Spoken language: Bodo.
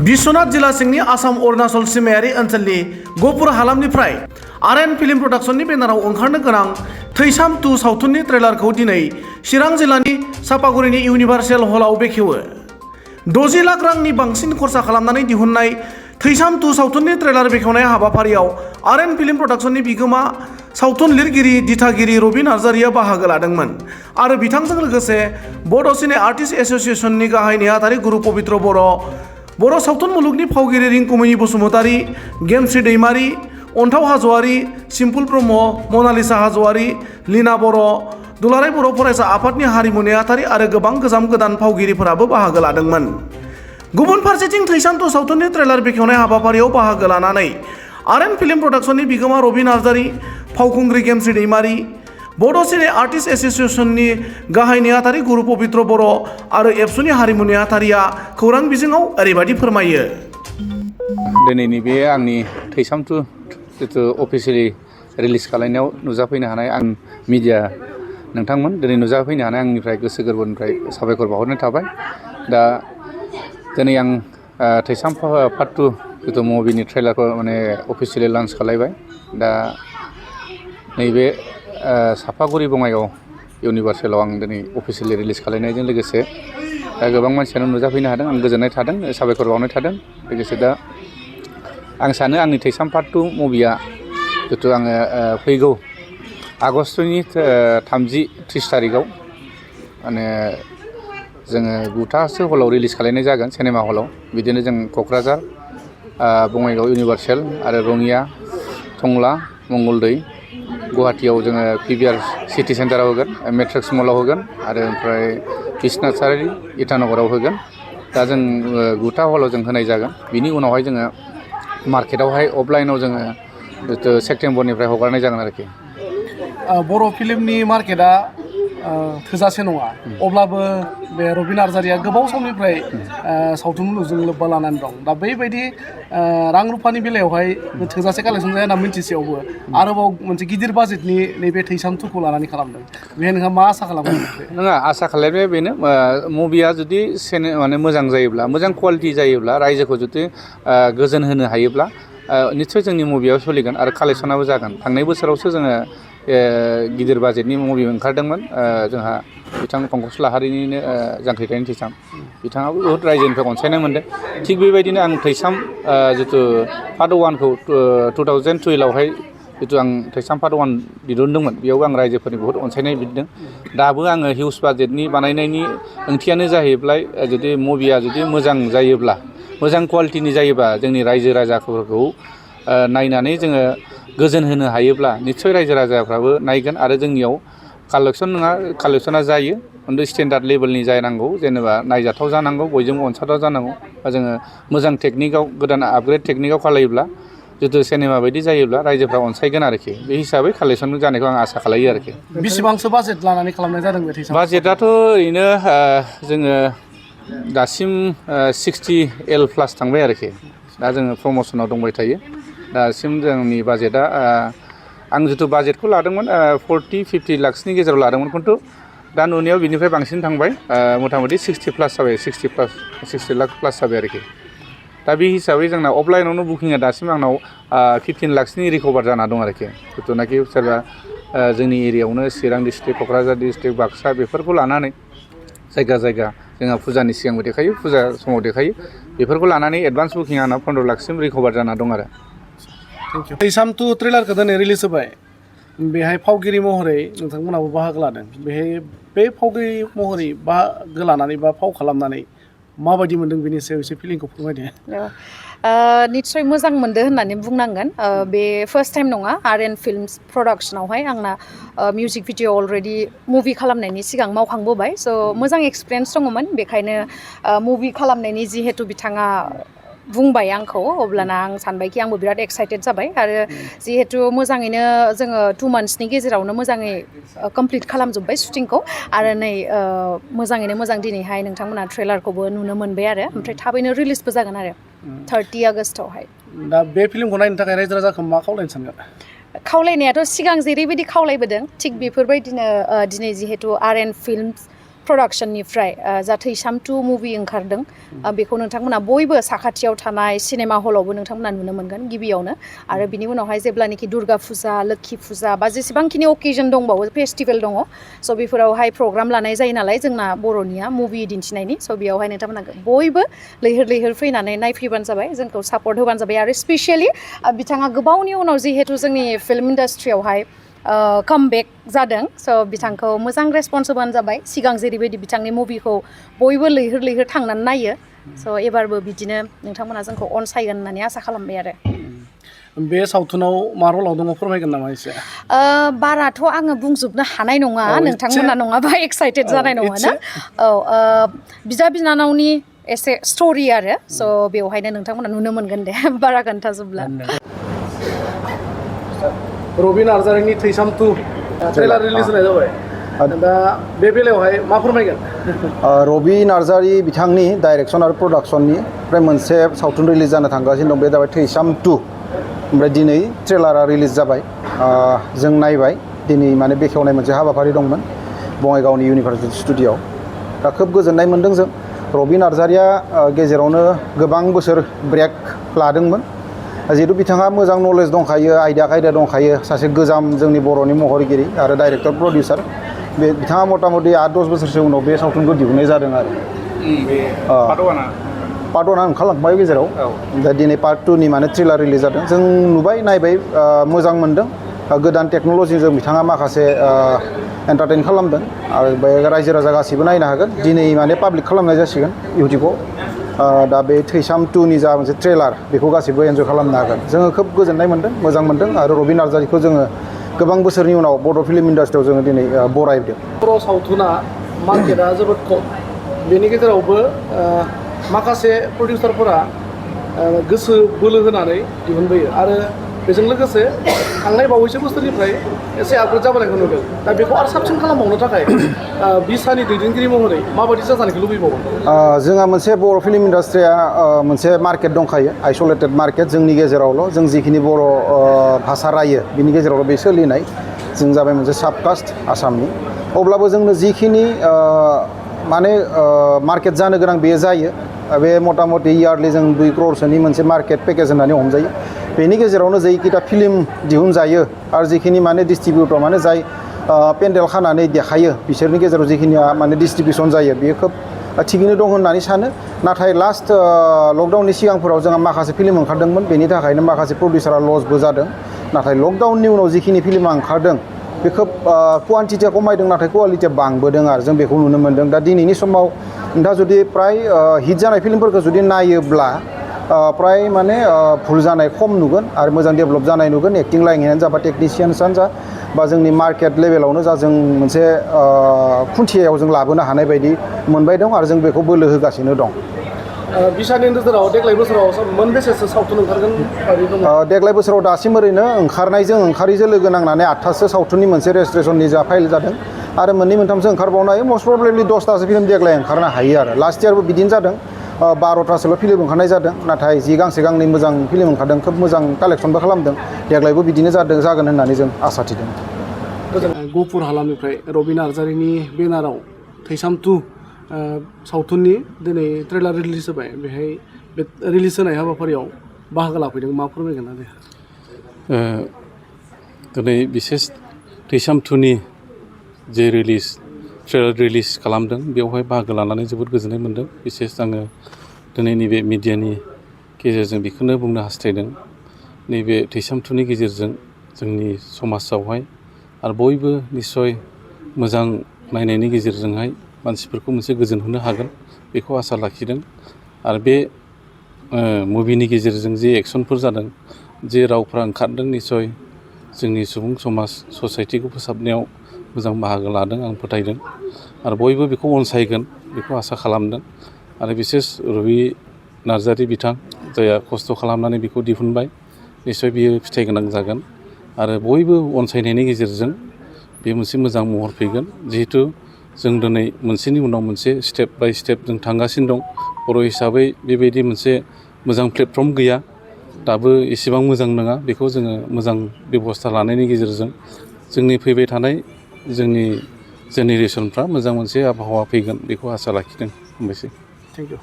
बिश्वनाथ जिला सिंनि आसाम अरुणाचल सीमायारि ओनसोलनि गहपुर हालामनिफ्राय आरएन फिल्म प्रडाक्शननि बेनाराव ओंखारनो गोनां थैसाम 2 सावथुननि ट्रेलारखौ दिनै चिरां जिल्लानि सापागुरिनि इउनिभार्सेल हलाव बेखेवो। 60 लाख रांनि बांसिन खरसा खालामनानै दिहुननाय थैसाम 2 सावथुननि ट्रेलार बेखेवनाय हाबाफारियाव आरएन फिल्म प्रडाक्शननि बिगोमा सावथुन लिरगिरि दिथागिरि रबि नार्जारिया बाहागो लादोंमोन आरो बिथांजों लोगोसे बड' सिने आर्टिस्ट एस'सिएशननि गाहाय नेहाथारि गुरु पबित्र बर' सावथुन मुलुगनि फावगिरि रिंकुमनि बसुमतारी, गेमस्रि दैमारी, अन्थाव हाज'वारी, सिम्पुल ब्रह्म, मनालिसा हाज'वारी, लीना बर', दुलाराय बर' फरायसा आफादनि हारिमु नेहाथारि आरो गोबां गोजाम गोदान फावगिरिफोराबो बाहागो लादोंमोन। गुबुन फारसेथिं थैसाम 2 सावथुननि ट्रेलार बेखेवनाय हाबाफारियाव बाहागो लानानै आरएन फिल्म प्रडाक्शननि बिगोमा रबि नार्जारी, फावखुंग्रि गेमस्रि दैमारी, बड' सिने आर्टिस्ट एस'सिएशननि गाहाय नेहाथारि गुरु पबित्र बर' आरो एबसुनि हारिमु नेहाथारिया खौरां बिजोङाव ओरैबायदि फोरमायो। दिनैनि बे आंनि थैसाम 2 जितु अफिसियेलि रिलिज खालामनायाव नुजाफैनो हानाय आं मिडिया नोंथांमोन दिनै नुजाफैनो हानाय आंनिफ्राय गोसो गोरबोनिफ्राय साबायखर बावहरनाय थाबाय। दा दिनै आं थैसाम पार्ट 2 जितु मुभिनि ट्रेलारखौ अफिसियेलि लन्च खालामबाय। दा नैबे सापागुरि बङाइगाव इउनिभार्सेलाव आं दिनै अफिसियेलि रिलिज खालामनायजों लोगोसे दा गोबां मानसियानो नुजाफैनो हादों। आं गोजोननाय थादों, साबायखर बावनाय थादों। लोगोसे दा आं सानो आंनि थैसाम पार्ट 2 मुभिया जितु आङो फैगौ आगष्टनि 30 थारिखआव जोङो 9थासो हलाव रिलिज खालामनाय जागोन, सिनेमा हलाव। बिदिनो जों क'क्राझार, बङाइगाव इउनिभार्सेल आरो रङिया, टंला, मंगलदै, गुवाहाटियाव जोङो पिभिआर सिटि सेन्टाराव होगोन, मेट्रिक्स मलाव होगोन आरो ओमफ्राय बिश्वनाथ सारिआलि इटानगराव होगोन। दा जों 9था हलाव जों होनाय जागोन। बिनि उनावहाय जोङो मार्केटावहाय अफलाइनाव जोङो सेप्तेम्बरनिफ्राय हगारनाय जागोन आरोखि। बर' फिल्मनि मार्केटआ थोजासे नङा, अब्लाबो बे रबि नार्जारिया गोबाव समनिफ्राय सावथुन मुलुगजों लोब्बा लानानै दं। दा बैबायदि रां रुफानि बेलायावहाय थोजासे कालेक्सन जाया होनना मिन्थिसेयावबो आरोबाव मोनसे गिदिर बाजेटनि नैबे थैसाम 2खौ लानानै खालामदों। बेहाय नोंहा मा आसा खालामो? नङा, आसा खालामनाया बेनो, मुभिया जुदि मोजां जायोब्ला, मोजां कुवालिटि जायोब्ला, रायजोखौ जुदि गोजोन होनो हायोब्ला निस्सय जोंनि मुभियाव सोलिगोन आरो कालेक्सनाबो जागोन। थांनाय बोसोरावसो जोङो गिदिर बाजेटनि मुभि ओंखारदोंमोन, जोंहा बिथां पंकज लाहारिनिनो जांख्रिथायनि थैसाम। बिथाङाबो बहुत रायजोनिफ्राय अनसायनाय मोनदों। थिग बेबायदिनो आं थैसाम जितु पार्ट 1खौ 2012आवहाय जितु आं थैसाम पार्ट 1 दिहुनदोंमोन, बेयावबो आं रायजोफोरनि बहुत अनसायनाय बिदों। दाबो आङो हिउज बाजेटनि बानायनायनि ओंथियानो जाहैबाय जुदि मुभिया जुदि मोजां जायोब्ला, मोजां कुवालिटिनि जायोबा, जोंनि रायजो राजाफोरखौ नायनानै जोङो गोजोन होनो हायोब्ला निस्सय रायजो राजाफ्राबो नायगोन आरो जोंनियाव कालेक्सना जायो। उन्दै स्टेन्डार्ड लेभेलनि जानांगौ, जेनेबा नायजाथाव जानांगौ, बयजोंबो अनसाथाव जानांगौ। जोङो मोजां टेकनिकआव, गोदान आपग्रेड टेकनिकआव खालायोब्ला, जितु सिनेमा बायदि जायोब्ला रायजोफ्रा अनसायगोन आरोखि। बे हिसाबै कालेक्सन जानायखौ आं आसा खालायो आरोखि। बेसेबांसो बाजेट लानानै खालामनाय जादों बे थैसाम? बाजेटआथ' ओरैनो जोङो दासिम 60L+ थांबाय आरोखि। दा जोङो प्रमसनाव दंबाय थायो। दासिम जोंनि बाजेटआ आं जितु बाजेटखौ लादोंमोन 40-50 लाखसनि गेजेराव लादोंमोन, खिन्थु दा नुनायाव बिनिफ्राय बांसिन थांबाय। मथा मथि 60+ जाबाय, 60 लाख प्लास जाबाय आरोखि। दा बे हिसाबै जोंना अफलाइनावनो बुकिंआ दासिम आंनाव 15 लाखसनि रिकभार जाना दं आरोखि। जिथुनाखि सोरबा जोंनि एरियायावनो चिरां डिस्ट्रिक्ट, क'क्राझार डिस्ट्रिक्ट, बाक्सा बेफोरखौ लानानै जायगा जोंहा फुजानि सिगांबो देखायो, फुजा समाव देखायो। बेफोरखौ लानानै एडभान्स बुकिं आंना 15 लाखसिम रिकभार जाना दं आरो। थैसाम 2 ट्रेलारखौ दिनै रिलिज होबाय। बेहाय फावगिरि महरै नोंथांमोनाबो बाहागो लादों। बे फावगिरि महरै बाहागो लानानै बा फाव खालामनानै माबायदि मोन्दों, बेनि सायाव एसे फिलिंखौ फोरमायदो। निस्सय मोजां मोनदों होननानै बुंनांगोन। बे फार्स्ट टाइम नङा, आरएन फिल्मस प्रडाक्शनावहाय आंना मिउजिक भिडिअ अलरेडि मुभि खालामनायनि सिगां मावखांबोबाय। स' मोजां एक्सपिरियेन्स दङमोन। बेखायनो मुभि खालामनायनि जिहेतु बिथाङा बुंबाय आंखौ, अब्लाना आं सानबायखि आंबो बिराद एक्साइटेड जाबाय। आरो जिहेतु मोजाङैनो जोङो 2 मान्थ्सनि गेजेरावनो मोजाङै कमप्लिट खालामजोब्बाय शुटिंखौ। आरो नै मोजाङैनो मोजां दिनैहाय नोंथांमोना ट्रेलारखौबो नुनो मोनबाय आरो ओमफ्राय थाबैनो रिलिजबो जागोन आरो 30 आगस्टआवहाय। दा बे फिल्मखौ नायनो थाखाय रायजो राजाखौ मा खावलायनो सानगोन? खावलायनायाथ' सिगां जेरैबायदि खावलायबोदों, थिग बेफोरबायदिनो दिनै जिहेतु आरएन फिल्मस प्रडाक्शननिफ्राय जा थैसाम 2 मुभि ओंखारदों बेखौ नोंथांमोना बयबो साखाथियाव थानाय सिनेमा हलावबो नोंथांमोना नुनो मोनगोन गिबियावनो आरो बिनि उनावहाय जेब्लानोखि दुर्गा फुजा लोक्षि फुजा बा जेसेबांखिनि अकेजन दंबावो फेस्टिभेल दङ स' बेफोरावहाय प्रग्राम लानाय जायो नालाय जोंना बर'निया मुभि दिन्थिनायनि स' बेयावहाय नोंथांमोना बयबो लैहोर लैहोर फैनानै नायफैबानो जाबाय जोंखौ सापर्ट होबानो जाबाय आरो स्पेसियेलि बिथाङा गोबावनि उनाव जिहेथु जोंनि फिल्म इन्डास्ट्रियावहाय कामबेक जादों स' बिथांखौ मोजां रेसपन्स होबानो जाबाय सिगां जेरैबायदि बिथांनि मुभिखौ बयबो लैहोर लैहोर थांनानै नायो स' एबारबो बिदिनो नोंथांमोना जोंखौ अनसायगोन होननानै आसा खालामबाय आरो बे सावथुनाव मा रलाव दङ फोरमायगोन नामा एसे बाराथ' आङो बुंजोबनो हानाय नङा नोंथांमोना नङाबा एक्साइटेड जानाय नङा ना बिदा बिनानावनि एसे स्ट'रि आरो स' बेवहायनो नोंथांमोना नुनो मोनगोन दे बारा खोन्थाजोबला रबि नार्जारिनि थैसाम 2 ट्रेलार रिलिज होनाय जाबाय दा बे बेलायावहाय मा फोरमायगोन रबि नार्जारि बिथांनि डाइरेक्सन आरो प्रडाक्सननिफ्राय मोनसे सावथुन रिलिज जानो थांगासिनो दं बे जाबाय थैसाम 2 ओमफ्राय दिनै ट्रेलारा रिलिज जाबाय जों नायबाय दिनै माने बेखेवनाय मोनसे हाबाफारि दंमोन बङाइगावनि इउनिभार्सिटि स्टुडिय'आव दा खोब गोजोननाय मोन्दों जों रबि नार्जारिया गेजेरावनो गोबां बोसोर ब्रेक लादोंमोन जिहेतु बिथाङा मोजां नलेज दंखायो आयदा खायदा दंखायो सासे गोजाम जोंनि बर'नि महरगिरि आरो डाइरेक्टर प्रडिउसार बे बिथाङा मथा मथि 8-10 बोसोरसो उनाव बे सावथुनखौ दिहुननाय जादों आरो पार्ट 1 ओंखारलांबाय गेजेराव दा दिनै पार्ट 2 नि माने ट्रेलार रिलिज जादों जों नुबाय नायबाय मोजां मोनदों गोदान टेक्न'लजिजों बिथाङा माखासे एन्टारटेन खालामदों आरो बे रायजो राजा गासैबो नायनो हागोन दिनै माने पाब्लिक खालामनाय जासिगोन इउटिउबाव दा बे थैसाम 2 नि जा मोनसे ट्रेलार बेखौ गासैबो एन्जय खालामनो हागोन जोङो खोब गोजोननाय मोन्दों मोजां मोन्दों आरो रबि नार्जारिखौ जोङो गोबां बोसोरनि उनाव बड' फिल्म इन्डास्ट्रियाव जोङो दिनै बरायदों बर' सावथुना मार्केटआ जोबोद खम बेनि गेजेरावबो माखासे प्रडिउसारफोरा गोसो बोलो होनानै दिहुनबोयो आरो बेजों लोगोसे थांनाय बावैसो बोसोरनिफ्राय एसे आपग्रेड जाबोनायखौ नुदों दा बेखौ आरो साबसिन खालामबावनो थाखाय बिसानि दैदेनगिरि महरै माबायदि जाजानायखौ लुबैबावो जोंहा मोनसे बर' फिल्म इन्डास्ट्रिया मोनसे मार्केट दंखायो आइसोलेटेड मार्केट जोंनि गेजेरावल' जों जिखिनि बर' भाषा रायो बिनि गेजेरावल' बे सोलिनाय जों जाबाय मोनसे साबकास्ट आसामनि अब्लाबो जोंनो जिखिनि माने मार्केट जानो गोनां बेयो जायो बे मथा मथि इयारलि जों 2 crore मोनसे मार्केट पेकेज होननानै हमजायो बेनि गेजेरावनो जायखिटा फिल्म दिहुनजायो आरो जिखिनि माने डिस्ट्रिबिउटर माने जाय पेन्डेल खानानै देखायो बिसोरनि गेजेराव जिखिनिया माने डिस्ट्रिबिउसन जायो बेयो खोब थिगैनो दं होननानै सानो नाथाय लास्ट लकडाउननि सिगांफोराव जोंहा माखासे फिल्म ओंखारदोंमोन बेनि थाखायनो माखासे प्रडिउसारा लसबो जादों नाथाय लकडाउननि उनाव जिखिनि फिल्मा ओंखारदों बे खोब क्वान्टिटिया खमायदों नाथाय क्वालिटिया बांबोदों आरो जों बेखौ नुनो मोन्दों दा दिनैनि समाव नोंथाङा जुदि प्राय हिट जानाय फिल्मफोरखौ जुदि नायोब्ला प्राय माने भुल जानाय खम नुगोन आरो मोजां डेभेलप जानाय नुगोन एक्टिं लाइनानो जा बा टेकनिशियानसानो जा बा जोंनि मार्केट लेभेलावनो जा जों मोनसे खुन्थियायाव जों लाबोनो हानाय बायदि मोनबाय दं आरो जों बेखौ बोलो होगासिनो दं बिसानि नोजोराव देग्लाय बोसोराव मोनबेसेसो सावथुन ओंखारगोन देग्लाय बोसोराव दासिम ओरैनो ओंखारनायजों ओंखारिजों लोगो नांनानै 8थासो सावथुननि मोनसे रेजिस्ट्रेसननि जा फाइल जादों आरो 2-3सो ओंखारबावनो हायो मस्ट प्रबेबलि 10थासो फिल्म देग्लाय ओंखारनो हायो आरो लास्ट इयारबो बिदिनो जादों 12थासोल' फिल्म ओंखारनाय जादों नाथाय 10 गांसे गांनै मोजां फिल्म ओंखारदों खोब मोजां कालेक्सनबो खालामदों देग्लायबो बिदिनो जागोन होननानै जों आसा थिदों गहपुर हालामनिफ्राय रबि नार्जारिनि बेनाराव थैसाम 2 सावथुननि दिनै ट्रेलार रिलिज होबाय बेहाय बे रिलिज होनाय हाबाफारियाव बाहागो लाफैदों मा फोरमायगोन आरो दिनै बिसेस थैसाम 2 नि जे ट्रेलार रिलिज खालामदों बेवहाय बाहागो लानानै जोबोद गोजोननाय मोन्दों बिसेस आङो दिनै नैबे मिडियानि गेजेरजों बेखौनो बुंनो हास्थायदों नैबे थैसाम 2 नि गेजेरजों जोंनि समाजावहाय आरो बयबो निस्सय मोजां नायनायनि गेजेरजोंहाय मानसिफोरखौ मोनसे गोजोन होनो हागोन बेखौ आसा लाखिदों आरो बे मुभिनि गेजेरजों जे एक्सनफोर जादों जे रावफ्रा ओंखारदों निस्सय जोंनि सुबुं समाज ससाइटिखौ फोसाबनायाव मोजां बाहागो लादों आं फोथायदों आरो बयबो बेखौ अनसायगोन बेखौ आसा खालामदों आरो बिसेस रबि नार्जारि बिथां जायहा खस्थ' खालामनानै बेखौ दिहुनबाय निस्सय बियो फिथाइ गोनां जागोन आरो बयबो अनसायनायनि गेजेरजों बे मोनसे मोजां महर फैगोन जिहेथु जों दिनै मोनसेनि उनाव मोनसे स्टेप बाय स्टेप जों थांगासिनो दं बर' हिसाबै बेबायदि मोनसे मोजां प्लेटफर्म गैया दाबो एसेबां मोजां नङा बेखौ जोङो मोजां बेबस्था लानायनि गेजेरजों जोंनि फैबाय थानाय जोंनि जेनेरेसनफ्रा मोजां मोनसे आबहावा फैगोन बेखौ आसा लाखिदों। हामबायसै। Thank you.